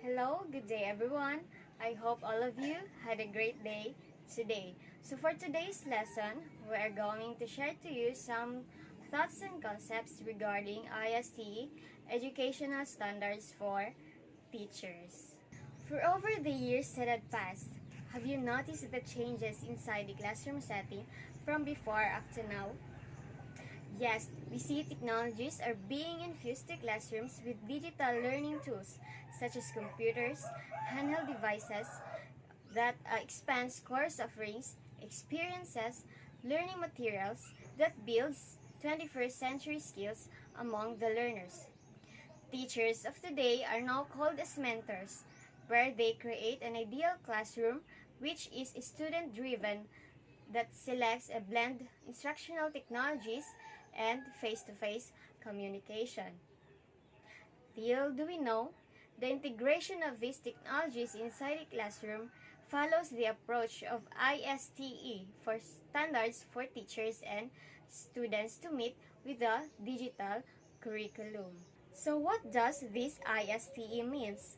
Hello, good day everyone. I hope all of you had a great day today. So for today's lesson, we are going to share to you some thoughts and concepts regarding ISTE, Educational Standards for Teachers. For over the years that had passed, have you noticed the changes inside the classroom setting from before up to now? Yes, we see technologies are being infused to classrooms with digital learning tools such as computers, handheld devices that expands course offerings, experiences, learning materials that builds 21st century skills among the learners. Teachers of today are now called as mentors, where they create an ideal classroom which is student-driven that selects a blend instructional technologies and face-to-face communication. Little do we know, the integration of these technologies inside a classroom follows the approach of ISTE for standards for teachers and students to meet with the digital curriculum. So what does this ISTE means?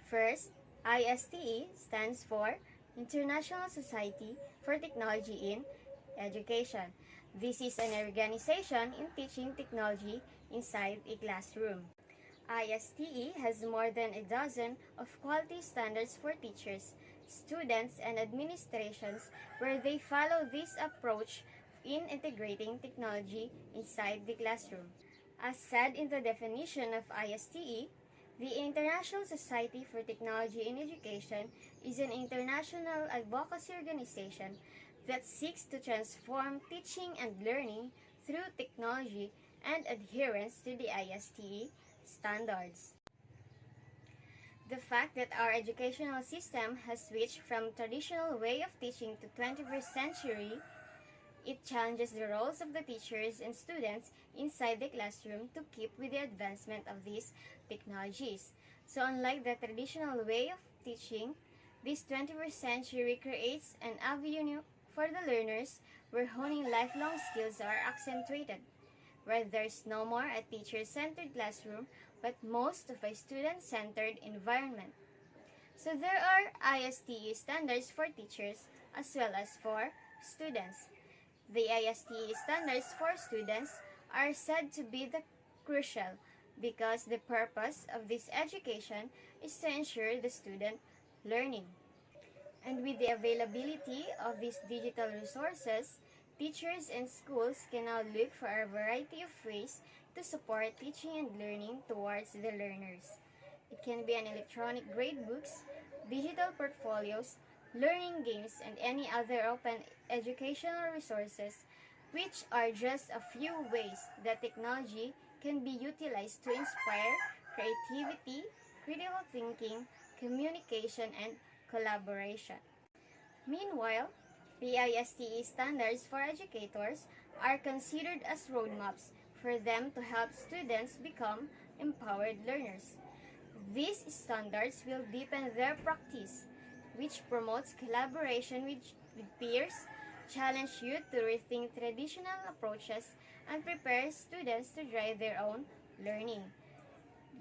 First, ISTE stands for International Society for Technology in Education. This is an organization in teaching technology inside a classroom. ISTE has more than a dozen of quality standards for teachers, students, and administrations where they follow this approach in integrating technology inside the classroom. As said in the definition of ISTE, the International Society for Technology in Education is an international advocacy organization that seeks to transform teaching and learning through technology and adherence to the ISTE standards. The fact that our educational system has switched from traditional way of teaching to 21st century, it challenges the roles of the teachers and students inside the classroom to keep with the advancement of these technologies. So unlike the traditional way of teaching, this 21st century creates an avenue for the learners where honing lifelong skills are accentuated, where there's no more a teacher-centered classroom but most of a student-centered environment. So there are ISTE standards for teachers as well as for students. The ISTE standards for students are said to be the crucial because the purpose of this education is to ensure the student learning. And with the availability of these digital resources, teachers and schools can now look for a variety of ways to support teaching and learning towards the learners. It can be an electronic gradebooks, digital portfolios, learning games, and any other open educational resources, which are just a few ways that technology can be utilized to inspire creativity, critical thinking, communication, and collaboration. Meanwhile, the ISTE standards for educators are considered as roadmaps for them to help students become empowered learners. These standards will deepen their practice, which promotes collaboration with peers, challenge youth to rethink traditional approaches, and prepares students to drive their own learning.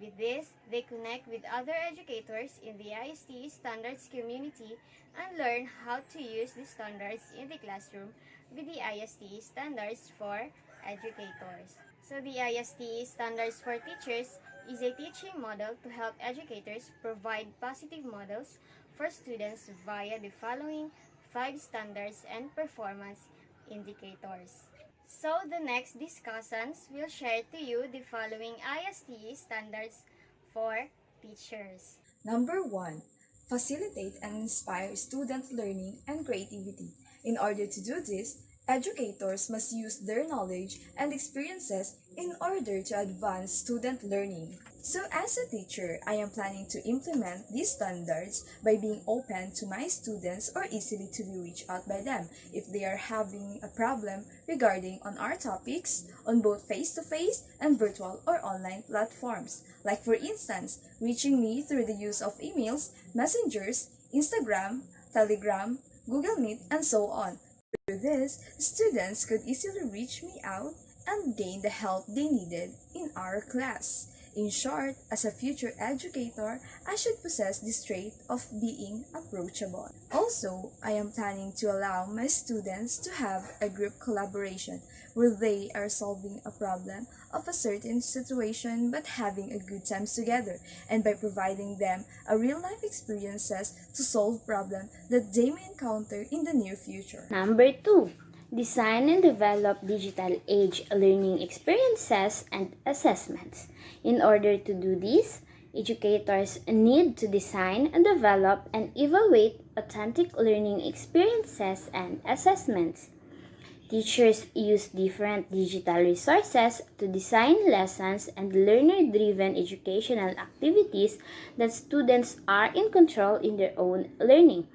With this, they connect with other educators in the ISTE standards community and learn how to use the standards in the classroom with the ISTE standards for educators. So the ISTE standards for teachers is a teaching model to help educators provide positive models for students via the following 5 standards and performance indicators. So the next discussants will share to you the following ISTE standards for teachers. Number 1. Facilitate and inspire student learning and creativity. In order to do this, educators must use their knowledge and experiences in order to advance student learning. So as a teacher, I am planning to implement these standards by being open to my students or easily to be reached out by them if they are having a problem regarding on our topics on both face-to-face and virtual or online platforms. Like for instance, reaching me through the use of emails, messengers, Instagram, Telegram, Google Meet, and so on. Through this, students could easily reach me out and gain the help they needed in our class. In short, as a future educator, I should possess this trait of being approachable. Also, I am planning to allow my students to have a group collaboration where they are solving a problem of a certain situation but having a good time together, and by providing them a real life experiences to solve problems that they may encounter in the near future. Number 2. Design and develop digital age learning experiences and assessments. In order to do this, educators need to design and develop and evaluate authentic learning experiences and assessments. Teachers use different digital resources to design lessons and learner-driven educational activities that students are in control in their own learning.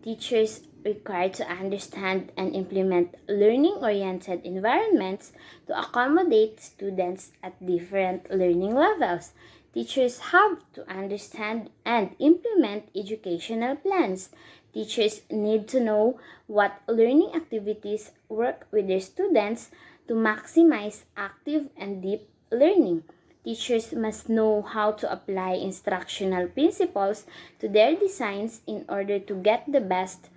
Teachers required to understand and implement learning-oriented environments to accommodate students at different learning levels. Teachers have to understand and implement educational plans. Teachers need to know what learning activities work with their students to maximize active and deep learning. Teachers must know how to apply instructional principles to their designs in order to get the best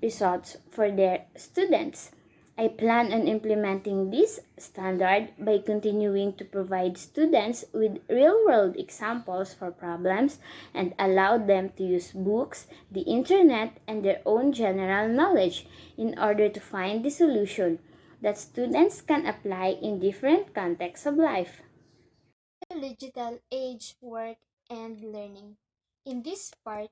results for their students. I plan on implementing this standard by continuing to provide students with real-world examples for problems and allow them to use books, the internet, and their own general knowledge in order to find the solution that students can apply in different contexts of life. Digital age, work, and learning. In this part,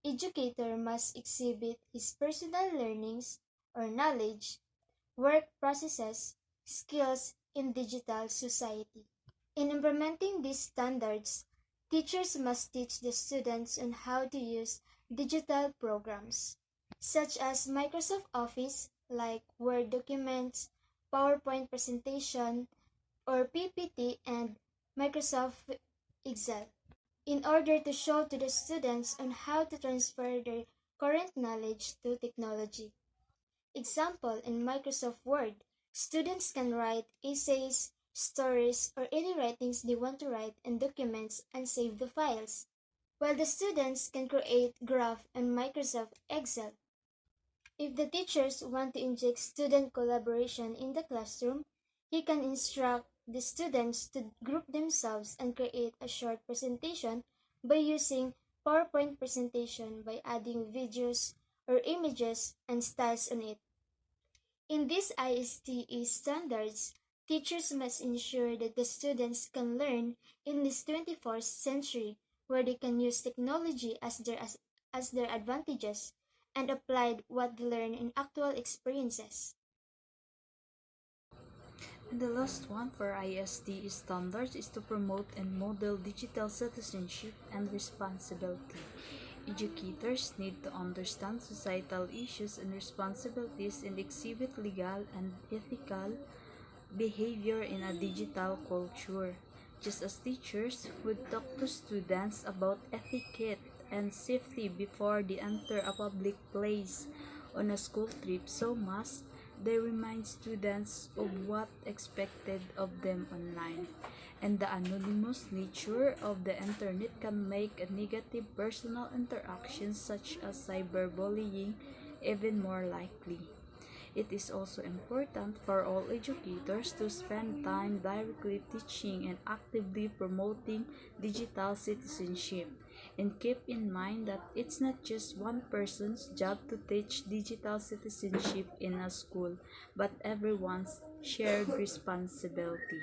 educator must exhibit his personal learnings or knowledge, work processes, skills in digital society. In implementing these standards, teachers must teach the students on how to use digital programs, such as Microsoft Office, like Word documents, PowerPoint presentation, or PPT, and Microsoft Excel, in order to show to the students on how to transfer their current knowledge to technology. Example, in Microsoft Word, students can write essays, stories, or any writings they want to write in documents and save the files, while the students can create graph in Microsoft Excel. If the teachers want to inject student collaboration in the classroom, he can instruct the students to group themselves and create a short presentation by using PowerPoint presentation by adding videos or images and styles on it. In these ISTE standards, teachers must ensure that the students can learn in this 21st century where they can use technology as their advantages and apply what they learn in actual experiences. And the last one for ISD standards is to promote and model digital citizenship and responsibility. Educators need to understand societal issues and responsibilities and exhibit legal and ethical behavior in a digital culture. Just as teachers would talk to students about etiquette and safety before they enter a public place on a school trip, so must they remind students of what expected of them online. And the anonymous nature of the internet can make a negative personal interactions such as cyberbullying even more likely. It is also important for all educators to spend time directly teaching and actively promoting digital citizenship. And keep in mind that it's not just one person's job to teach digital citizenship in a school, but everyone's shared responsibility.